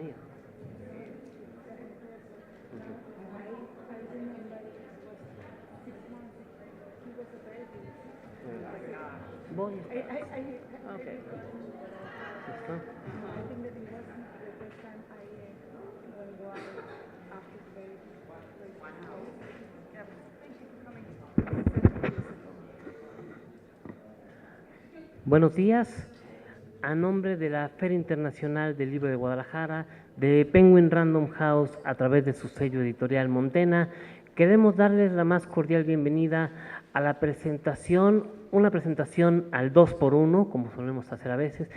mío. Voy. Okay. ¿Listo? Buenos días. A nombre de la Feria Internacional del Libro de Guadalajara, de Penguin Random House, a través de su sello editorial Montena, queremos darles la más cordial bienvenida a la presentación, una presentación al 2x1, como solemos hacer a veces,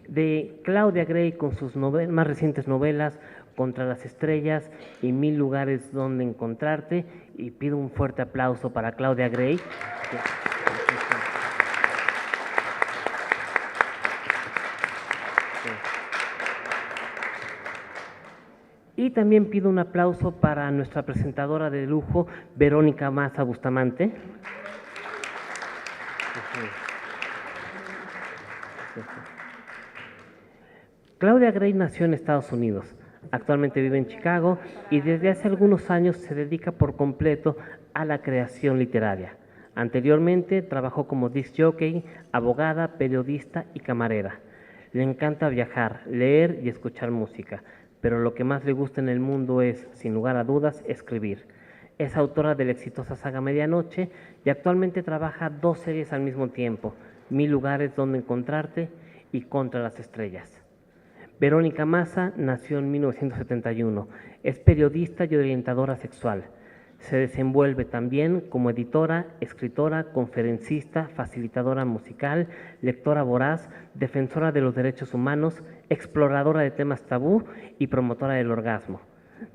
de Claudia Gray con sus más recientes novelas, Contra las Estrellas y Mil Lugares Donde Encontrarte, y pido un fuerte aplauso para Claudia Gray. Y también pido un aplauso para nuestra presentadora de lujo, Verónica Maza Bustamante. Claudia Gray nació en Estados Unidos, actualmente vive en Chicago y desde hace algunos años se dedica por completo a la creación literaria. Anteriormente trabajó como disc jockey, abogada, periodista y camarera. Le encanta viajar, leer y escuchar música, pero lo que más le gusta en el mundo es, sin lugar a dudas, escribir. Es autora de la exitosa saga Medianoche y actualmente trabaja 2 series al mismo tiempo, Mil Lugares Donde Encontrarte y Contra las Estrellas. Verónica Maza nació en 1971, es periodista y orientadora sexual. Se desenvuelve también como editora, escritora, conferencista, facilitadora musical, lectora voraz, defensora de los derechos humanos, exploradora de temas tabú y promotora del orgasmo.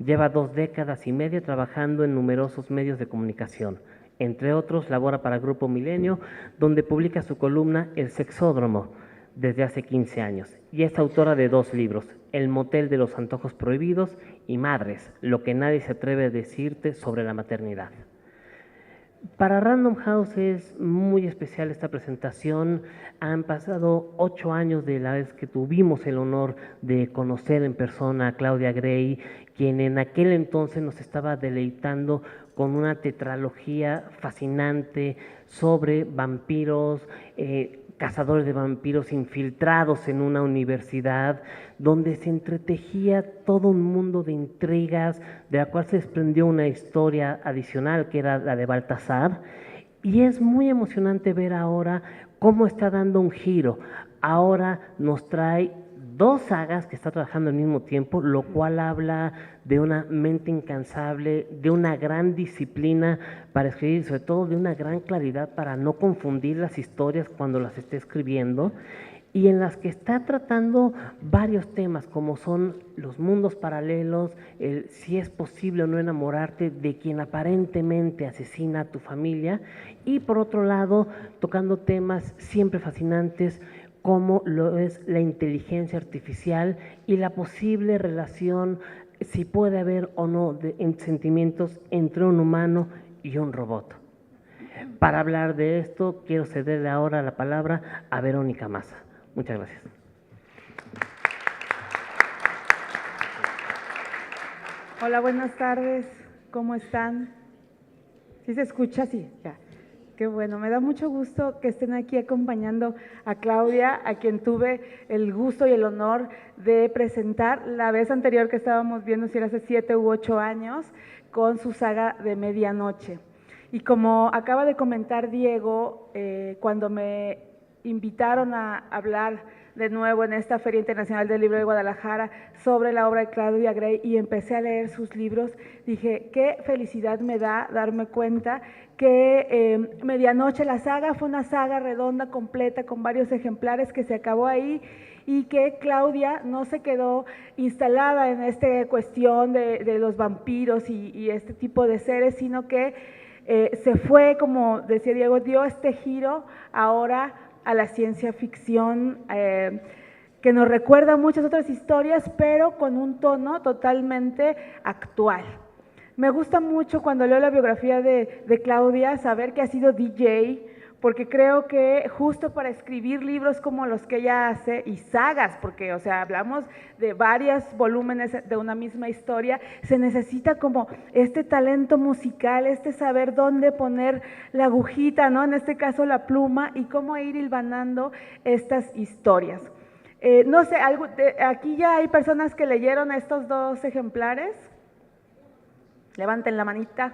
Lleva 2 décadas y media trabajando en numerosos medios de comunicación. Entre otros, labora para Grupo Milenio, donde publica su columna El Sexódromo desde hace 15 años, y es autora de 2 libros, El Motel de los Antojos Prohibidos y Madres, lo que nadie se atreve a decirte sobre la maternidad. Para Random House es muy especial esta presentación. Han pasado 8 años de la vez que tuvimos el honor de conocer en persona a Claudia Gray, quien en aquel entonces nos estaba deleitando con una tetralogía fascinante sobre vampiros, cazadores de vampiros infiltrados en una universidad, donde se entretejía todo un mundo de intrigas, de la cual se desprendió una historia adicional, que era la de Baltasar, y es muy emocionante ver ahora cómo está dando un giro. Ahora nos trae 2 sagas que está trabajando al mismo tiempo, lo cual habla de una mente incansable, de una gran disciplina para escribir, sobre todo de una gran claridad para no confundir las historias cuando las esté escribiendo, y en las que está tratando varios temas, como son los mundos paralelos, el si es posible o no enamorarte de quien aparentemente asesina a tu familia, y por otro lado, tocando temas siempre fascinantes, como lo es la inteligencia artificial y la posible relación, si puede haber o no, en sentimientos entre un humano y un robot. Para hablar de esto, quiero cederle ahora la palabra a Verónica Maza. Muchas gracias. Hola, buenas tardes. ¿Cómo están? ¿Sí se escucha? Sí, ya. Qué bueno, me da mucho gusto que estén aquí acompañando a Claudia, a quien tuve el gusto y el honor de presentar la vez anterior que estábamos viendo, si era hace 7 u 8 años, con su saga de Medianoche. Y como acaba de comentar Diego, cuando me invitaron a hablar de nuevo en esta Feria Internacional del Libro de Guadalajara sobre la obra de Claudia Gray y empecé a leer sus libros, dije, qué felicidad me da darme cuenta que Medianoche, la saga, fue una saga redonda, completa, con varios ejemplares que se acabó ahí, y que Claudia no se quedó instalada en esta cuestión de los vampiros y este tipo de seres, sino que se fue, como decía Diego, dio este giro ahora a la ciencia ficción, que nos recuerda muchas otras historias, pero con un tono totalmente actual. Me gusta mucho cuando leo la biografía de Claudia saber que ha sido DJ porque creo que justo para escribir libros como los que ella hace, y sagas, porque, o sea, hablamos de varios volúmenes de una misma historia, se necesita como este talento musical, este saber dónde poner la agujita, ¿no? En este caso la pluma, y cómo ir hilvanando estas historias. No sé, aquí ya hay personas que leyeron estos 2 ejemplares. Levanten la manita.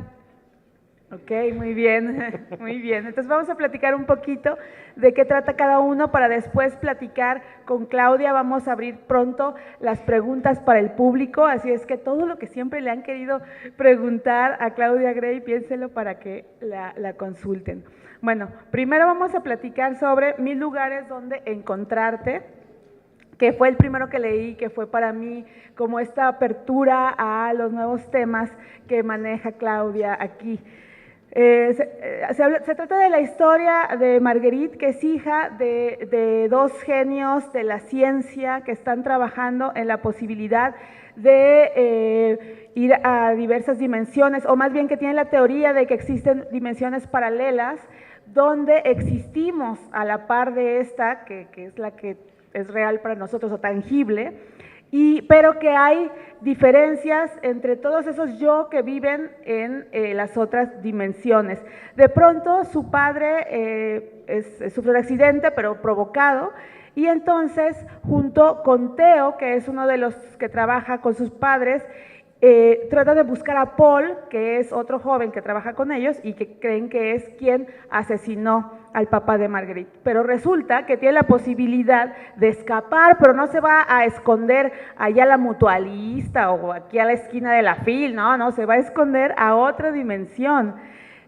Ok, muy bien, muy bien. Entonces vamos a platicar un poquito de qué trata cada uno para después platicar con Claudia. Vamos a abrir pronto las preguntas para el público, así es que todo lo que siempre le han querido preguntar a Claudia Gray, piénselo para que la consulten. Bueno, primero vamos a platicar sobre 1000 lugares donde encontrarte, que fue el primero que leí, que fue para mí como esta apertura a los nuevos temas que maneja Claudia aquí. Se trata de la historia de Marguerite, que es hija de 2 genios de la ciencia que están trabajando en la posibilidad de ir a diversas dimensiones, o más bien que tienen la teoría de que existen dimensiones paralelas donde existimos a la par de esta, que es la que es real para nosotros o tangible, pero que hay diferencias entre todos esos yo que viven en las otras dimensiones. De pronto su padre sufre un accidente, pero provocado, y entonces junto con Theo, que es uno de los que trabaja con sus padres, trata de buscar a Paul, que es otro joven que trabaja con ellos y que creen que es quien asesinó al papá de Marguerite. Pero resulta que tiene la posibilidad de escapar, pero no se va a esconder allá a la Mutualista o aquí a la esquina de la FIL, no, se va a esconder a otra dimensión.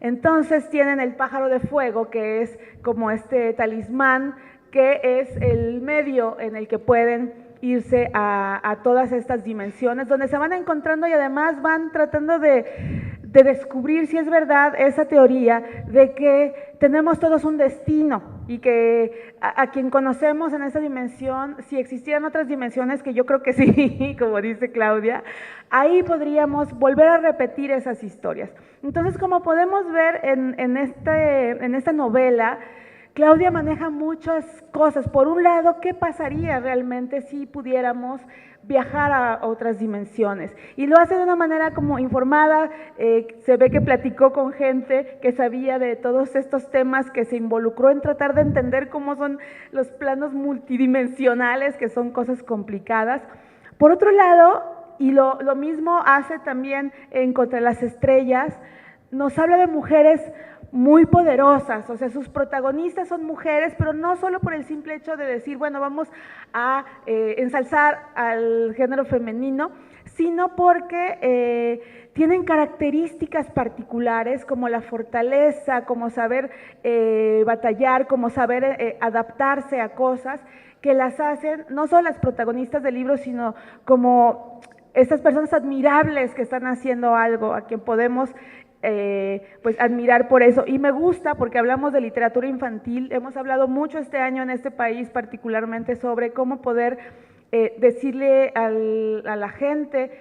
Entonces tienen el pájaro de fuego, que es como este talismán, que es el medio en el que pueden irse a todas estas dimensiones, donde se van encontrando y además van tratando de descubrir si es verdad esa teoría de que tenemos todos un destino y que a quien conocemos en esta dimensión, si existieran otras dimensiones, que yo creo que sí, como dice Claudia, ahí podríamos volver a repetir esas historias. Entonces, como podemos ver en esta novela, Claudia maneja muchas cosas. Por un lado, ¿qué pasaría realmente si pudiéramos viajar a otras dimensiones? Y lo hace de una manera como informada, se ve que platicó con gente que sabía de todos estos temas, que se involucró en tratar de entender cómo son los planos multidimensionales, que son cosas complicadas. Por otro lado, y lo mismo hace también en Contra las Estrellas, nos habla de mujeres muy poderosas, o sea, sus protagonistas son mujeres, pero no solo por el simple hecho de decir, bueno, vamos a ensalzar al género femenino, sino porque tienen características particulares como la fortaleza, como saber batallar, como saber adaptarse a cosas que las hacen, no solo las protagonistas del libro, sino como estas personas admirables que están haciendo algo, a quien podemos pues admirar por eso. Y me gusta porque hablamos de literatura infantil, hemos hablado mucho este año en este país particularmente sobre cómo poder decirle a la gente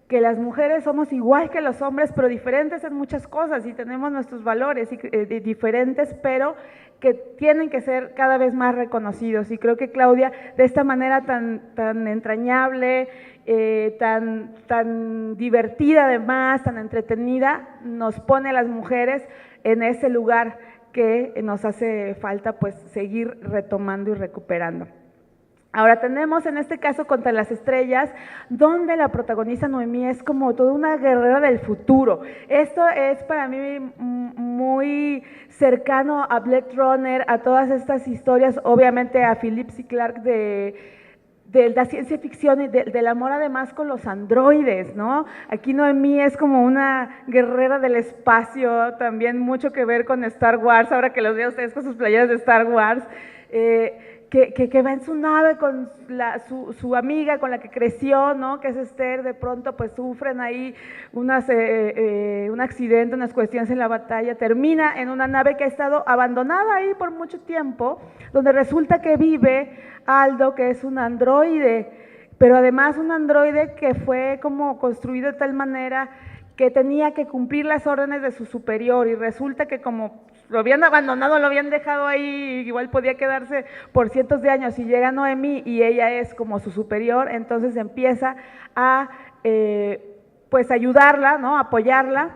que las mujeres somos igual que los hombres, pero diferentes en muchas cosas y tenemos nuestros valores diferentes, pero que tienen que ser cada vez más reconocidos. Y creo que Claudia, de esta manera tan entrañable, tan divertida además, tan entretenida, nos pone a las mujeres en ese lugar que nos hace falta pues seguir retomando y recuperando. Ahora tenemos en este caso Contra las Estrellas, donde la protagonista Noemí es como toda una guerrera del futuro. Esto es para mí muy cercano a Blade Runner, a todas estas historias, obviamente a Philip C. Clarke de la ciencia ficción y del amor además con los androides, ¿no? Aquí Noemí es como una guerrera del espacio, también mucho que ver con Star Wars, ahora que los veo ustedes con sus playeras de Star Wars, que va en su nave con su amiga con la que creció, ¿no? Que es Esther. De pronto pues sufren ahí un accidente, unas cuestiones en la batalla, termina en una nave que ha estado abandonada ahí por mucho tiempo, donde resulta que vive Aldo, que es un androide, pero además un androide que fue como construido de tal manera que tenía que cumplir las órdenes de su superior y resulta que como lo habían abandonado, lo habían dejado ahí, igual podía quedarse por cientos de años y llega Noemí y ella es como su superior, entonces empieza a pues ayudarla, ¿no? Apoyarla,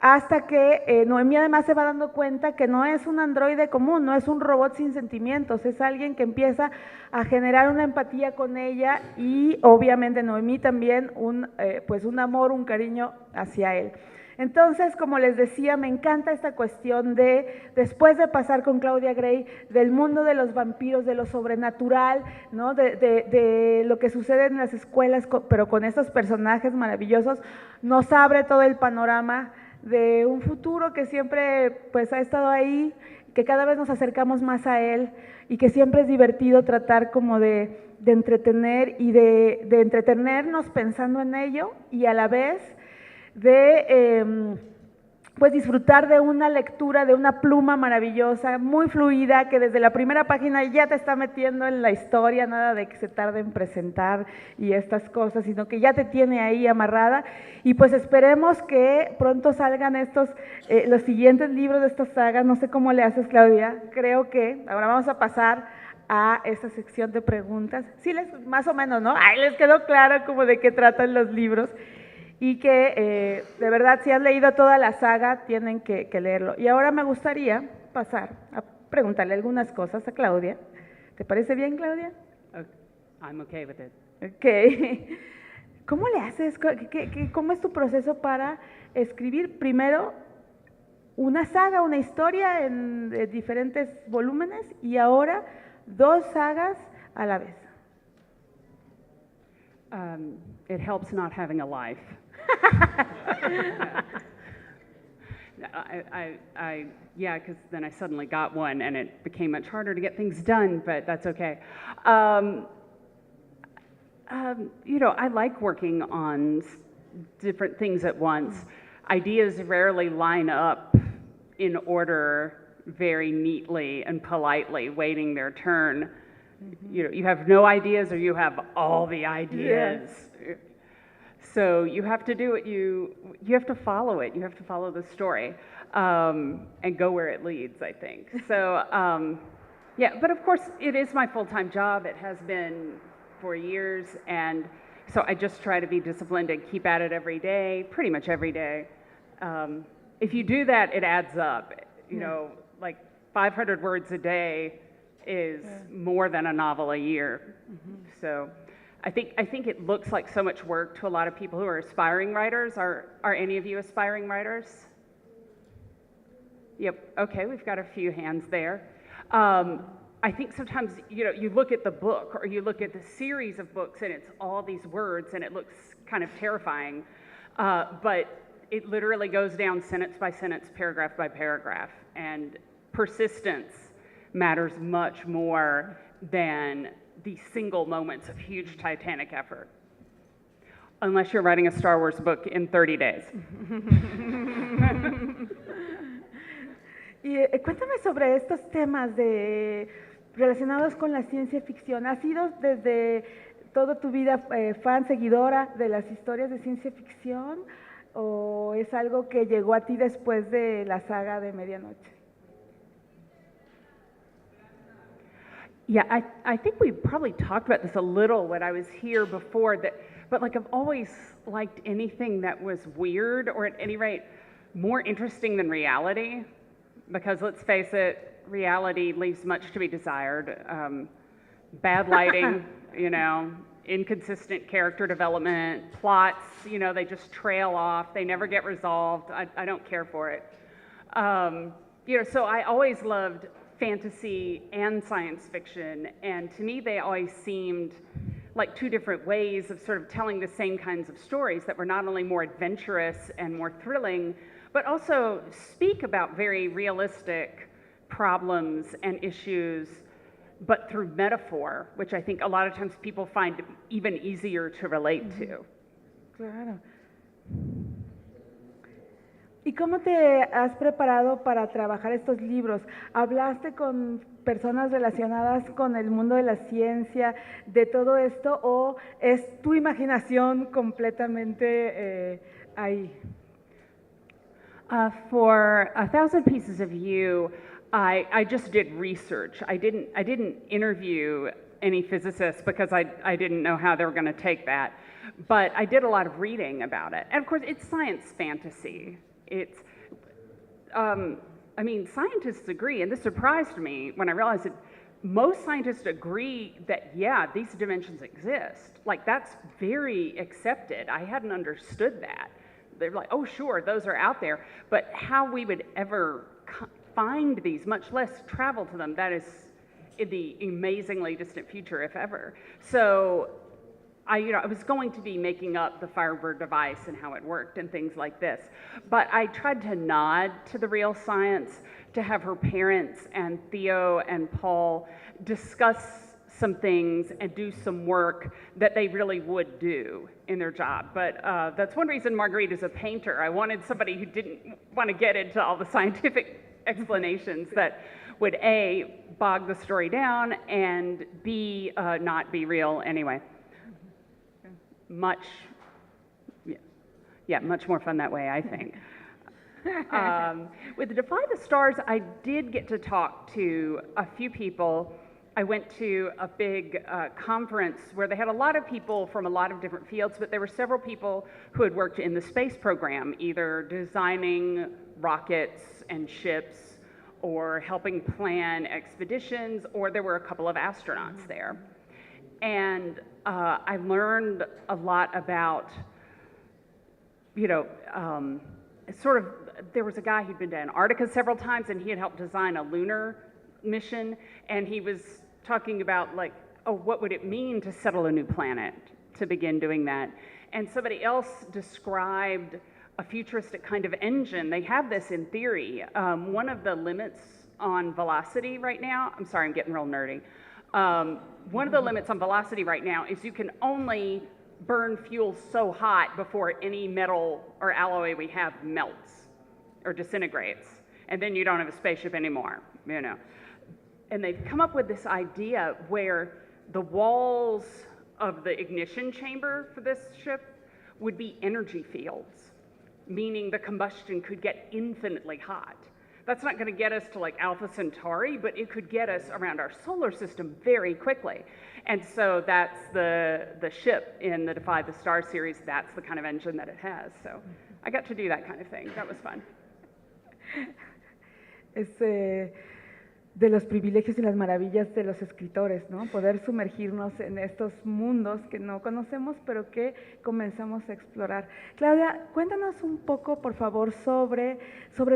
hasta que Noemí además se va dando cuenta que no es un androide común, no es un robot sin sentimientos, es alguien que empieza a generar una empatía con ella y obviamente Noemí también pues un amor, un cariño hacia él. Entonces, como les decía, me encanta esta cuestión de, después de pasar con Claudia Gray, del mundo de los vampiros, de lo sobrenatural, ¿no? de lo que sucede en las escuelas, pero con estos personajes maravillosos, nos abre todo el panorama de un futuro que siempre pues ha estado ahí, que cada vez nos acercamos más a él y que siempre es divertido tratar como de entretener y de entretenernos pensando en ello y a la vez de pues disfrutar de una lectura, de una pluma maravillosa, muy fluida, que desde la primera página ya te está metiendo en la historia, nada de que se tarde en presentar y estas cosas, sino que ya te tiene ahí amarrada. Y pues esperemos que pronto salgan los siguientes libros de esta saga. No sé cómo le haces, Claudia. Creo que ahora vamos a pasar a esta sección de preguntas. Sí, más o menos, ¿no? Ay, les quedó claro como de qué tratan los libros. Y que de verdad si han leído toda la saga tienen que leerlo. Y ahora me gustaría pasar a preguntarle algunas cosas a Claudia. ¿Te parece bien, Claudia? I'm okay with it. Ok. ¿Cómo le haces? ¿Cómo es tu proceso para escribir primero una saga, una historia en diferentes volúmenes y ahora 2 sagas a la vez? It helps not having a life. Yeah, because then I suddenly got one and it became much harder to get things done, but that's okay. You know, I like working on different things at once. Ideas rarely line up in order very neatly and politely, waiting their turn. You know, you have no ideas or you have all the ideas. Yes. So you have to do it, you have to follow it, you have to follow the story and go where it leads, I think. So, yeah, but of course it is my full-time job, it has been for years, and so I just try to be disciplined and keep at it every day, pretty much every day. If you do that, it adds up. You know, like 500 words a day is more than a novel a year. So I think it looks like so much work to a lot of people who are aspiring writers. Are any of you aspiring writers? Yep, okay, we've got a few hands there. I think sometimes, you know, you look at the book or you look at the series of books and it's all these words and it looks kind of terrifying, but it literally goes down sentence by sentence, paragraph by paragraph, and persistence matters much more than the single moments of huge titanic effort. Unless you're writing a Star Wars book in 30 days. Y cuéntame sobre estos temas relacionados con la ciencia ficción. ¿Has sido desde toda tu vida fan, seguidora de las historias de ciencia ficción? ¿O es algo que llegó a ti después de la saga de Medianoche? Yeah, I think we probably talked about this a little when I was here before, but like I've always liked anything that was weird, or at any rate, more interesting than reality, because let's face it, reality leaves much to be desired. Bad lighting, you know, inconsistent character development, plots, you know, they just trail off, they never get resolved. I don't care for it. You know, so I always loved fantasy and science fiction, and to me they always seemed like two different ways of sort of telling the same kinds of stories that were not only more adventurous and more thrilling, but also speak about very realistic problems and issues, but through metaphor, which I think a lot of times people find even easier to relate to. Claro. ¿Y cómo te has preparado para trabajar estos libros? ¿Hablaste con personas relacionadas con el mundo de la ciencia, de todo esto, o es tu imaginación completamente ahí? For 1,000 Pieces of You, I just did research. I didn't interview any physicists because I didn't know how they were going to take that. But I did a lot of reading about it. And of course, it's science fantasy. It's, I mean, scientists agree, and this surprised me when I realized that most scientists agree that, yeah, these dimensions exist. Like, that's very accepted. I hadn't understood that. They're like, oh, sure, those are out there. But how we would ever find these, much less travel to them, that is in the amazingly distant future, if ever. So I was going to be making up the Firebird device and how it worked and things like this. But I tried to nod to the real science, to have her parents and Theo and Paul discuss some things and do some work that they really would do in their job. But that's one reason Marguerite is a painter. I wanted somebody who didn't want to get into all the scientific explanations that would A, bog the story down, and B, not be real anyway. Much more fun that way, I think. With Defy the Stars, I did get to talk to a few people. I went to a big conference where they had a lot of people from a lot of different fields, but there were several people who had worked in the space program, either designing rockets and ships or helping plan expeditions, or there were a couple of astronauts there. And I learned a lot about, there was a guy who'd been to Antarctica several times, and he had helped design a lunar mission, and he was talking about, like, oh, what would it mean to settle a new planet, to begin doing that. And somebody else described a futuristic kind of engine. They have this in theory. One of the limits on velocity right now, I'm sorry, I'm getting real nerdy. One of the limits on velocity right now is you can only burn fuel so hot before any metal or alloy we have melts or disintegrates, and then you don't have a spaceship anymore, And they've come up with this idea where the walls of the ignition chamber for this ship would be energy fields, meaning the combustion could get infinitely hot. That's not going to get us to like Alpha Centauri, but it could get us around our solar system very quickly. And so that's the ship in the Defy the Stars series. That's the kind of engine that it has. So I got to do that kind of thing. That was fun. De los privilegios y las maravillas de los escritores, ¿no? Poder sumergirnos en estos mundos que no conocemos, pero que comenzamos a explorar. Claudia, cuéntanos un poco, por favor, sobre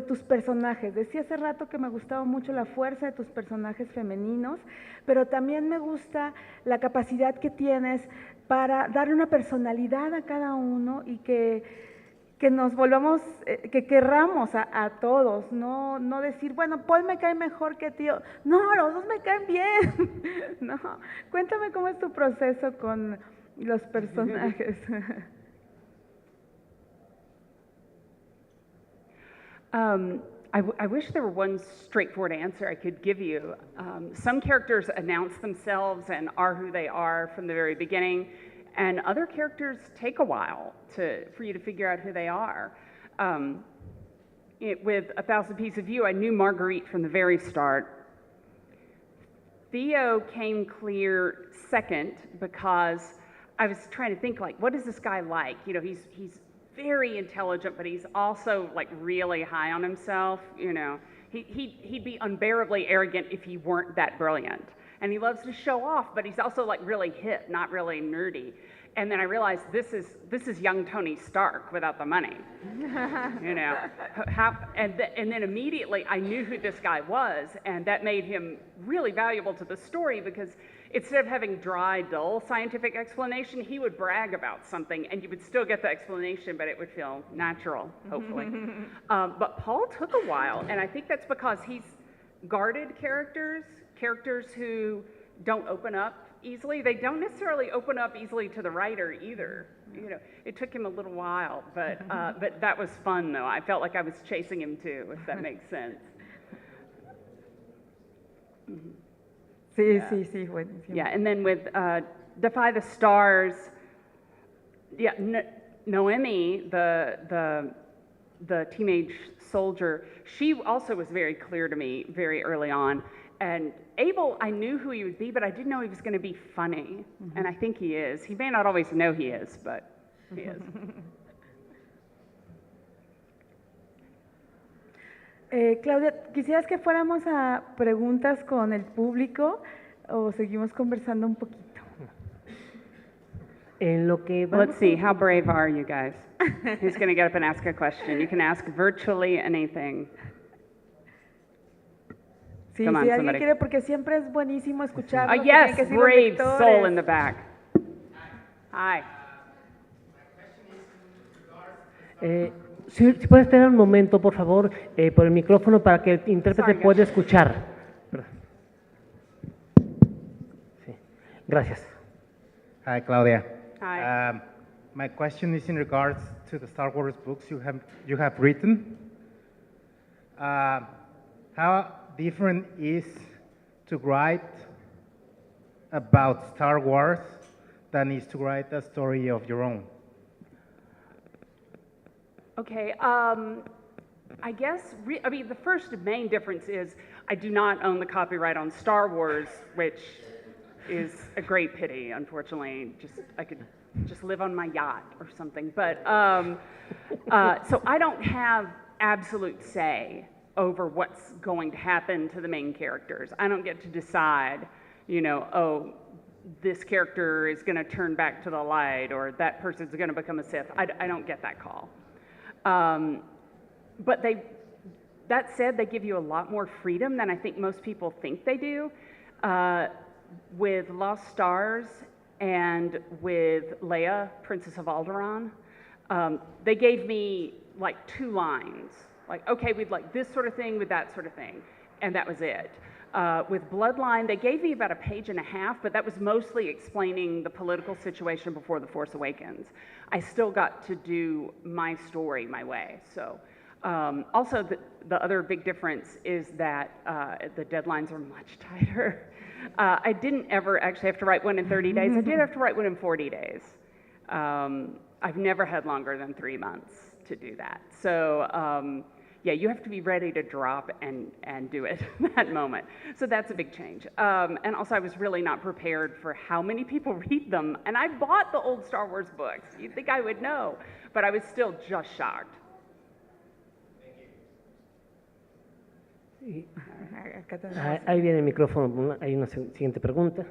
tus personajes. Decía hace rato que me gustaba mucho la fuerza de tus personajes femeninos, pero también me gusta la capacidad que tienes para darle una personalidad a cada uno y que nos volvamos, que querramos a todos, no decir, bueno, Paul me cae mejor que Tío, no, los dos me caen bien, no, cuéntame cómo es tu proceso con los personajes. I wish there were one straightforward answer I could give you. Some characters announce themselves and are who they are from the very beginning, and other characters take a while for you to figure out who they are. With 1,000 Pieces of You, I knew Marguerite from the very start. Theo came clear second because I was trying to think, like, what is this guy like? He's very intelligent, but he's also like really high on himself. He'd be unbearably arrogant if he weren't that brilliant. And he loves to show off, but he's also like really hip, not really nerdy. And then I realized this is young Tony Stark without the money. And then immediately I knew who this guy was, and that made him really valuable to the story because instead of having dry, dull scientific explanation, he would brag about something and you would still get the explanation, but it would feel natural, hopefully. But Paul took a while, and I think that's because he's guarded characters who don't open up easily. They don't necessarily open up easily to the writer either. It took him a little while, but that was fun though. I felt like I was chasing him too, if that makes sense. Sí, buenísimo. Yeah, and then with Defy the Stars, Noemi, the teenage soldier, she also was very clear to me very early on. And Abel, I knew who he would be, but I didn't know he was going to be funny. And I think he is. He may not always know he is, but he is. Claudia, ¿quisieras que fuéramos a preguntas con el público o seguimos conversando un poquito? En lo que Let's see, how brave are you guys? Who's going to get up and ask a question? You can ask virtually anything. Sí, Come on, si alguien somebody. quiere, porque siempre es buenísimo escuchar. A yes, brave soul in the back. Hi. si puede esperar un momento, por favor, por el micrófono para que el intérprete Sorry, pueda guys. escuchar. Sí. Gracias. Hi, Claudia. Hi. My question is in regards to the Star Wars books you have written. How different is to write about Star Wars than is to write a story of your own? Okay, I guess, I mean, the first main difference is I do not own the copyright on Star Wars, which is a great pity, unfortunately. I could just live on my yacht or something. But, so I don't have absolute say over what's going to happen to the main characters. I don't get to decide, you know, oh, this character is going to turn back to the light or that person's going to become a Sith. I don't get that call. But that said, they give you a lot more freedom than I think most people think they do. With Lost Stars and with Leia, Princess of Alderaan, they gave me like 2 lines. Like, okay, we'd like this sort of thing with that sort of thing. And that was it. With Bloodline, they gave me about a page and a half, but that was mostly explaining the political situation before The Force Awakens. I still got to do my story my way. So, also the other big difference is that the deadlines are much tighter. I didn't ever actually have to write one in 30 days. I did have to write one in 40 days. I've never had longer than 3 months to do that. So, yeah, you have to be ready to drop and do it that moment. So that's a big change. And also I was really not prepared for how many people read them. And I bought the old Star Wars books. You'd think I would know, but I was still just shocked. Acá tenemos. Ahí viene el micrófono. Hay una siguiente pregunta.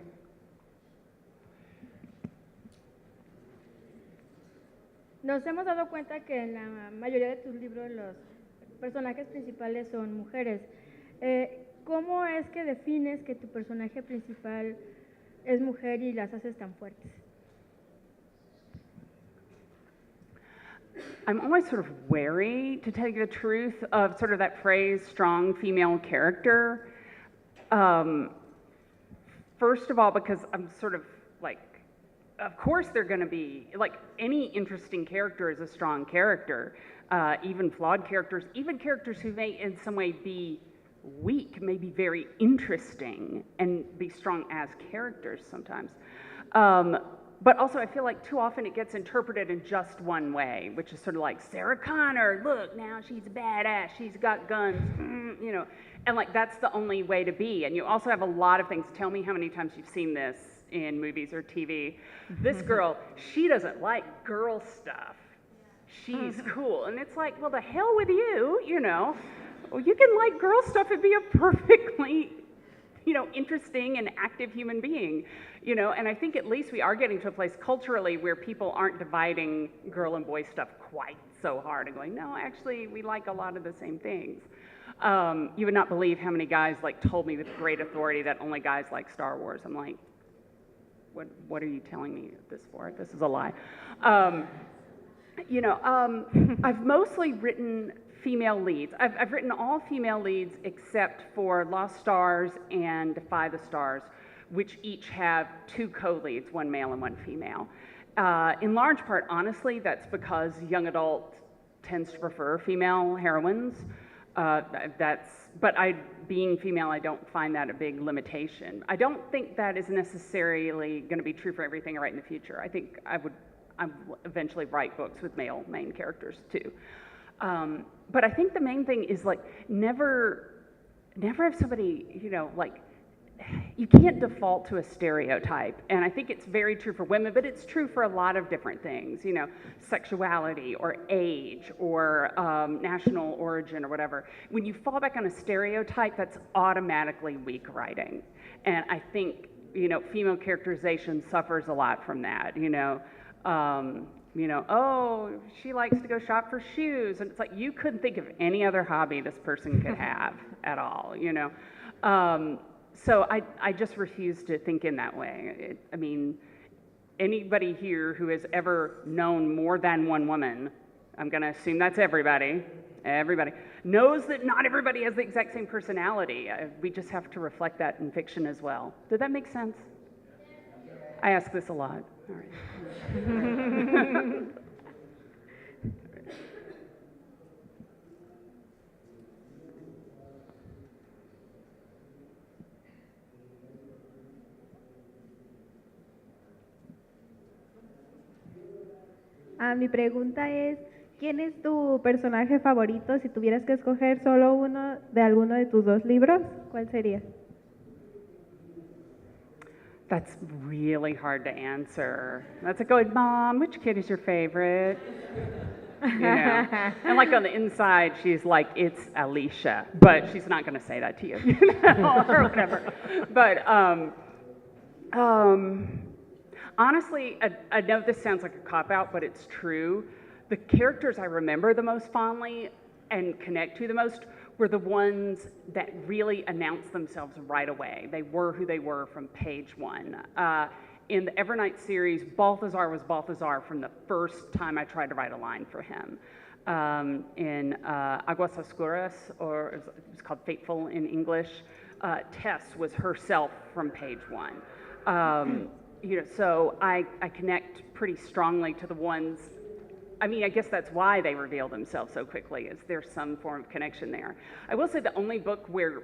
Nos hemos dado cuenta que en la mayoría de tus libros los personajes principales son mujeres. ¿Cómo es que defines que tu personaje principal es mujer y las haces tan fuertes? I'm always sort of wary, to tell you the truth, of sort of that phrase, strong female character. First of all, because I'm sort of like, of course they're going to be, like any interesting character is a strong character, even flawed characters, even characters who may in some way be weak, may be very interesting and be strong as characters sometimes. But also I feel like too often it gets interpreted in just one way, which is sort of like Sarah Connor, look, now she's a badass, she's got guns, you know, and like that's the only way to be. And you also have a lot of things. Tell me how many times you've seen this in movies or TV. This girl, she doesn't like girl stuff. She's cool. And it's like, well, the hell with you, you know. Well, you can like girl stuff and be a perfectly, you know, interesting and active human being, you know. And I think at least we are getting to a place culturally where people aren't dividing girl and boy stuff quite so hard and going, no, actually, we like a lot of the same things. You would not believe how many guys like told me with great authority that only guys like Star Wars. I'm like, what are you telling me this for? This is a lie. You know, I've mostly written female leads. I've written all female leads except for Lost Stars and Defy the Stars, which each have 2 co-leads, one male and one female. In large part, honestly, that's because young adult tends to prefer female heroines. But being female, I don't find that a big limitation. I don't think that is necessarily going to be true for everything I write in the future. I think I will eventually write books with male main characters too. But I think the main thing is like never have somebody, you know, like you can't default to a stereotype. And I think it's very true for women, but it's true for a lot of different things, you know, sexuality or age or national origin or whatever. When you fall back on a stereotype, that's automatically weak writing. And I think, you know, female characterization suffers a lot from that, you know. Oh, she likes to go shop for shoes. And it's like, you couldn't think of any other hobby this person could have at all, you know. So I just refuse to think in that way. I mean, anybody here who has ever known more than one woman, I'm going to assume that's everybody, knows that not everybody has the exact same personality. We just have to reflect that in fiction as well. Did that make sense? I ask this a lot. All right. Mi pregunta es, ¿quién es tu personaje favorito? Si tuvieras que escoger solo uno de alguno de tus dos libros, ¿cuál sería? That's really hard to answer. That's like going, Mom, which kid is your favorite? You know? And like on the inside, she's like, it's Alicia, but she's not going to say that to you, you know, or whatever. But honestly, I know this sounds like a cop-out, but it's true. The characters I remember the most fondly and connect to the most were the ones that really announced themselves right away. They were who they were from page one. In the Evernight series, Balthazar was Balthazar from the first time I tried to write a line for him. In Aguas Oscuras, or it was called Fateful in English, Tess was herself from page one. You know, so I connect pretty strongly to the ones. I mean, I guess that's why they reveal themselves so quickly, is there's some form of connection there. I will say the only book where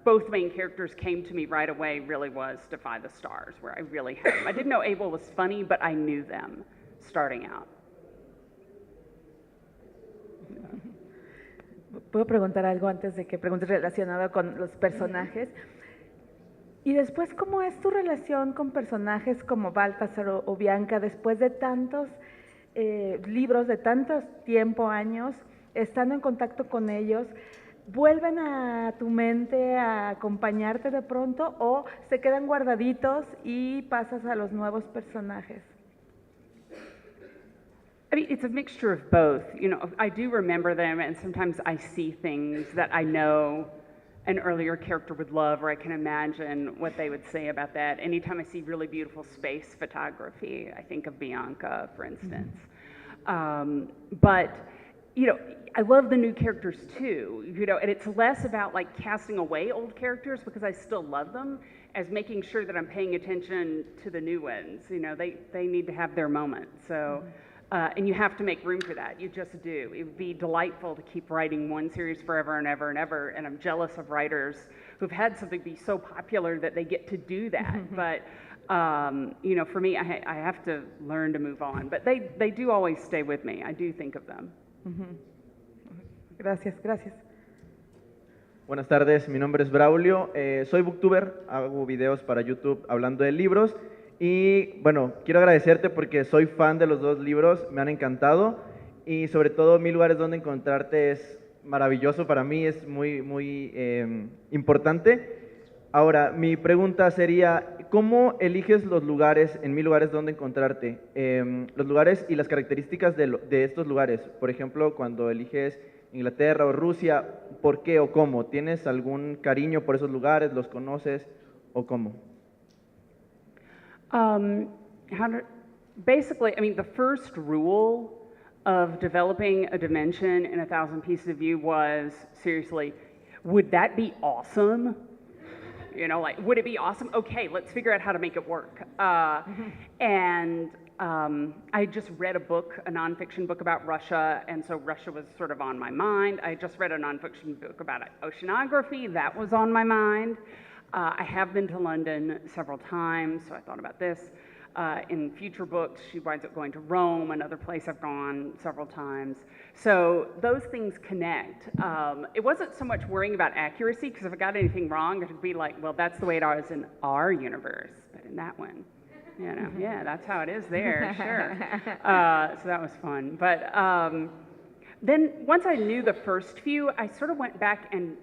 both main characters came to me right away really was Defy the Stars, where I really had them. I didn't know Abel was funny, but I knew them starting out. ¿Puedo preguntar algo antes de que preguntes relacionado con los personajes? Y después, ¿cómo es tu relación con personajes como Baltasar o Bianca después de tantos libros, de tantos tiempo, años, estando en contacto con ellos? ¿Vuelven a tu mente a acompañarte de pronto o se quedan guardaditos y pasas a los nuevos personajes? I mean, it's a mixture of both. You know, I do remember them, and sometimes I see things that I know an earlier character would love, or I can imagine what they would say about that. Anytime I see really beautiful space photography, I think of Bianca, for instance. But, you know, I love the new characters too, you know, and it's less about like casting away old characters because I still love them, as making sure that I'm paying attention to the new ones. You know, they need to have their moment. So. And you have to make room for that. You just do. It would be delightful to keep writing one series forever and ever and ever. And I'm jealous of writers who've had something be so popular that they get to do that. But, you know, for me, I have to learn to move on. But they do always stay with me. I do think of them. Gracias, gracias. Buenas tardes, mi nombre es Braulio. Soy booktuber, hago videos para YouTube hablando de libros. Y bueno, quiero agradecerte porque soy fan de los dos libros, me han encantado y sobre todo Mil lugares donde encontrarte es maravilloso para mí, es muy importante. Ahora, mi pregunta sería, ¿cómo eliges los lugares en Mil lugares donde encontrarte? Los lugares y las características de estos lugares, por ejemplo, cuando eliges Inglaterra o Rusia, ¿por qué o cómo? ¿Tienes algún cariño por esos lugares? ¿Los conoces o cómo? Basically, I mean, the first rule of developing a dimension in 1,000 Pieces of View was, seriously, would that be awesome? You know, like, would it be awesome? Okay, let's figure out how to make it work. And I just read a book, a nonfiction book about Russia, and so Russia was sort of on my mind. I just read a nonfiction book about oceanography, that was on my mind. I have been to London several times, so I thought about this. In future books, she winds up going to Rome, another place I've gone several times. So those things connect. It wasn't so much worrying about accuracy, because if I got anything wrong, it would be like, well, that's the way it was in our universe, but in that one, you know, yeah, that's how it is there, sure. So that was fun. But then once I knew the first few, I sort of went back and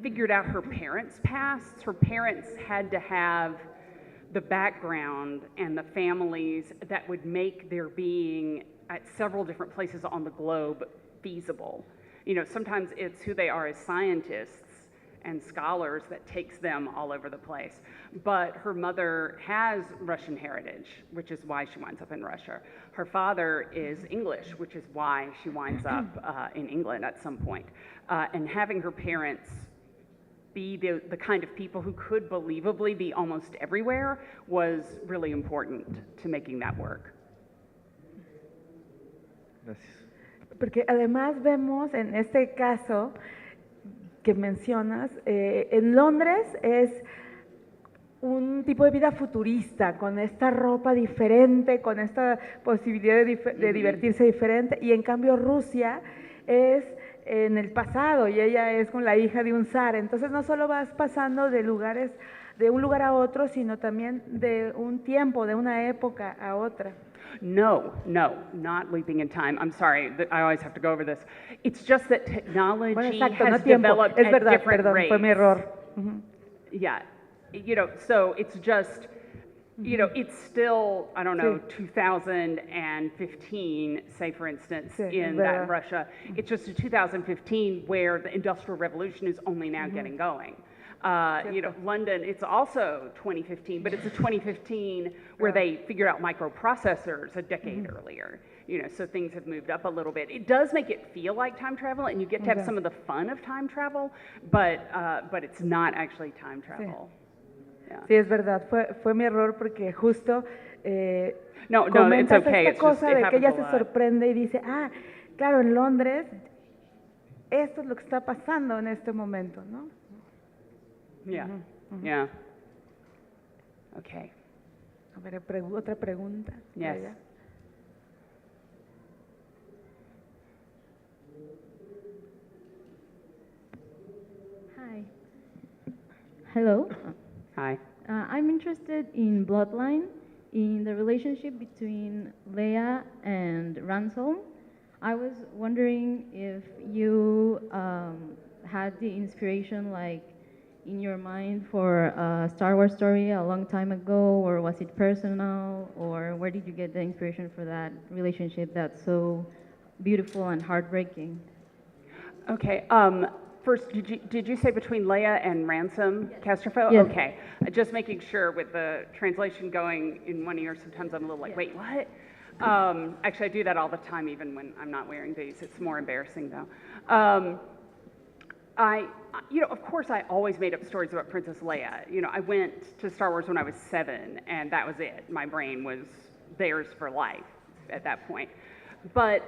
figured out her parents' past. Her parents had to have the background and the families that would make their being at several different places on the globe feasible. You know, sometimes it's who they are as scientists and scholars that takes them all over the place. But her mother has Russian heritage, which is why she winds up in Russia. Her father is English, which is why she winds up in England at some point. And having her parents be the kind of people who could believably be almost everywhere was really important to making that work. Gracias. Porque además vemos en este caso que mencionas, en Londres es un tipo de vida futurista, con esta ropa diferente, con esta posibilidad de divertirse diferente, y en cambio Rusia es en el pasado y ella es con la hija de un zar. Entonces no solo vas pasando de lugares, de un lugar a otro, sino también de un tiempo, de una época a otra. No, not leaping in time. I'm sorry, I always have to go over this. It's just that technology Bueno, exacto, has no tiempo. developed Es at verdad, different perdón, rates. fue mi error. Ujú. Yeah, you know, so it's just, you know, it's still, I don't know, Sí. 2015, say for instance, Sí, in verdad. that Russia. It's just a 2015 where the Industrial Revolution is only now getting going. You know, London, it's also 2015, but it's a 2015 where they figured out microprocessors a decade earlier. You know, so things have moved up a little bit. It does make it feel like time travel, and you get to have Okay. some of the fun of time travel, but it's not actually time travel. Yeah. Sí, es verdad, fue mi error porque justo No, it's comentas okay. esta It's just, cosa it de que happens ella a se lot. sorprende y dice, ah, claro, en Londres esto es lo que está pasando en este momento, ¿no? Yeah, yeah. Okay. A ver, otra pregunta. Yes. Allá. Hi. Hello. Hi. I'm interested in Bloodline, in the relationship between Leia and Ransom. I was wondering if you had the inspiration, like, in your mind for a Star Wars story a long time ago, or was it personal, or where did you get the inspiration for that relationship that's so beautiful and heartbreaking? Okay. First, did you say between Leia and Ransom Castrofo? Yes. Okay. Just making sure with the translation going in one ear, sometimes I'm a little like, wait, what? Actually, I do that all the time, even when I'm not wearing these. It's more embarrassing, though. You know, of course, I always made up stories about Princess Leia. You know, I went to Star Wars when I was 7, and that was it. My brain was theirs for life at that point. But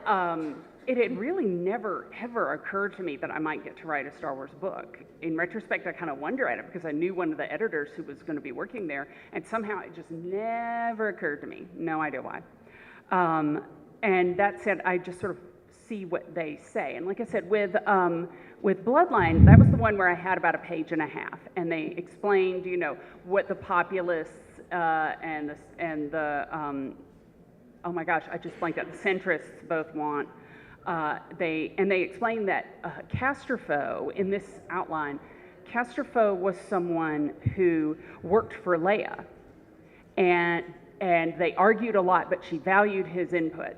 it had really never, ever occurred to me that I might get to write a Star Wars book. In retrospect, I kind of wonder at it because I knew one of the editors who was going to be working there, and somehow it just never occurred to me. No idea why. And that said, I just sort of see what they say. And like I said, with Bloodline, that was the one where I had about a page and a half, and they explained, you know, what the populists and the oh my gosh, I just blanked out. The centrists both want. They explained that Castrofo, in this outline, Castrofo was someone who worked for Leia, and they argued a lot, but she valued his input.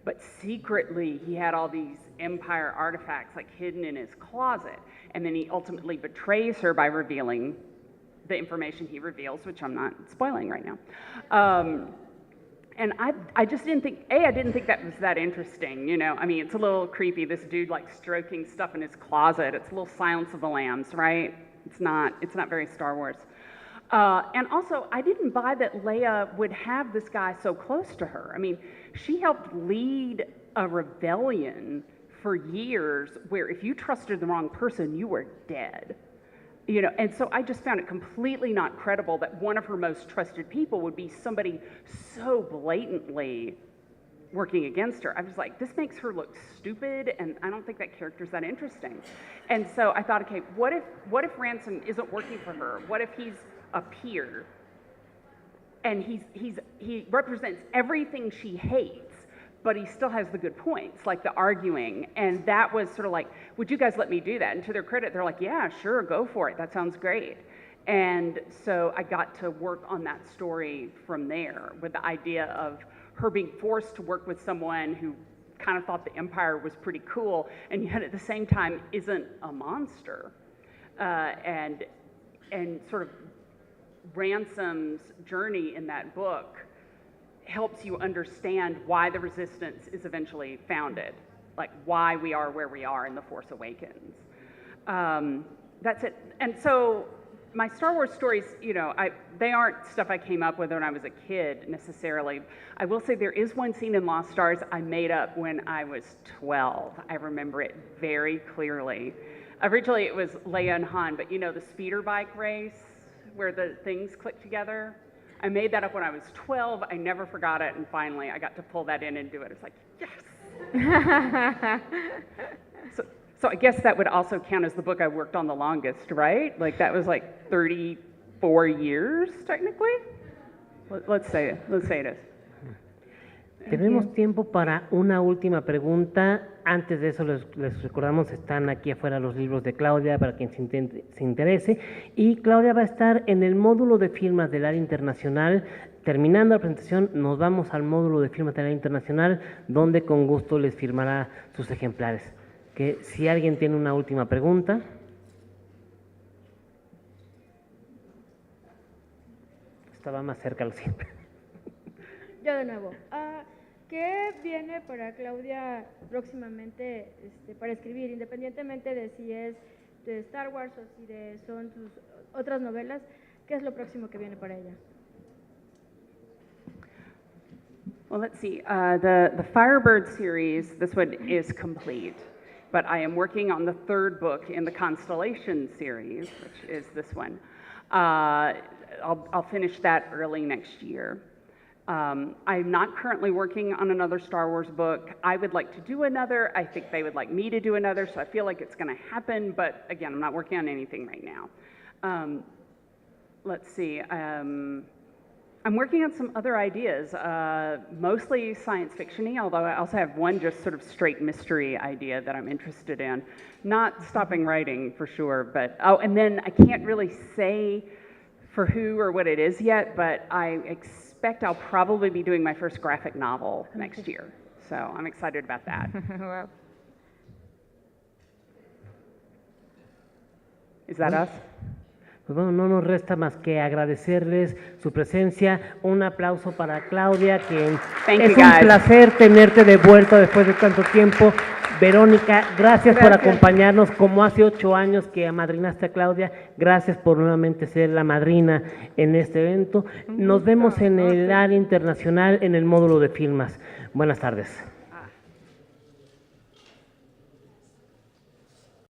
But secretly, he had all these Empire artifacts like hidden in his closet, and then he ultimately betrays her by revealing the information he reveals, which I'm not spoiling right now. And I just didn't think, I didn't think that was that interesting, you know? I mean, it's a little creepy, this dude like stroking stuff in his closet. It's a little Silence of the Lambs, right? It's not very Star Wars. And also, I didn't buy that Leia would have this guy so close to her. I mean, she helped lead a rebellion for years where if you trusted the wrong person, you were dead. You know, and so I just found it completely not credible that one of her most trusted people would be somebody so blatantly working against her. I was like, this makes her look stupid, and I don't think that character's that interesting. And so I thought, okay, what if Ransom isn't working for her? What if he's a peer, and he represents everything she hates, but he still has the good points, like the arguing. And that was sort of like, would you guys let me do that? And to their credit, they're like, yeah, sure, go for it. That sounds great. And so I got to work on that story from there with the idea of her being forced to work with someone who kind of thought the Empire was pretty cool, and yet at the same time isn't a monster. And sort of Ransom's journey in that book helps you understand why the Resistance is eventually founded, like why we are where we are in The Force Awakens. That's it. And so my Star Wars stories, you know, they aren't stuff I came up with when I was a kid necessarily. I will say there is one scene in Lost Stars I made up when I was 12. I remember it very clearly. Originally it was Leia and Han, but you know the speeder bike race where the things click together? I made that up when I was 12. I never forgot it, and finally I got to pull that in and do it. It's like, yes! So I guess that would also count as the book I worked on the longest, right? Like that was like 34 years, technically? Let's say it is. Tenemos tiempo para una última pregunta. Antes de eso les recordamos, están aquí afuera los libros de Claudia para quien se interese. Y Claudia va a estar en el módulo de firmas del área internacional. Terminando la presentación, nos vamos al módulo de firmas del área internacional, donde con gusto les firmará sus ejemplares. Que si alguien tiene una última pregunta. Estaba más cerca, lo siento. Yo de nuevo. ¿Qué viene para Claudia próximamente para escribir, independientemente de si es de Star Wars o si son sus otras novelas? ¿Qué es lo próximo que viene para ella? Well, let's see. The Firebird series, this one is complete, but I am working on the third book in the Constellation series, which is this one. I'll finish that early next year. I'm not currently working on another Star Wars book. I would like to do another. I think they would like me to do another, so I feel like it's going to happen, but again, I'm not working on anything right now. Let's see. I'm working on some other ideas, mostly science fiction-y, although I also have one just sort of straight mystery idea that I'm interested in. Not stopping writing for sure, but, oh, and then I can't really say for who or what it is yet, but I expect I'll probably be doing my first graphic novel next year. So I'm excited about that. Wow. Is that us? Pues bueno, no nos resta más que agradecerles su presencia. Un aplauso para Claudia, que es un placer tenerte de vuelta después de tanto tiempo. Verónica, gracias por acompañarnos, como hace 8 años que amadrinaste a Claudia. Gracias por nuevamente ser la madrina en este evento. Nos vemos en el área internacional en el módulo de firmas. Buenas tardes.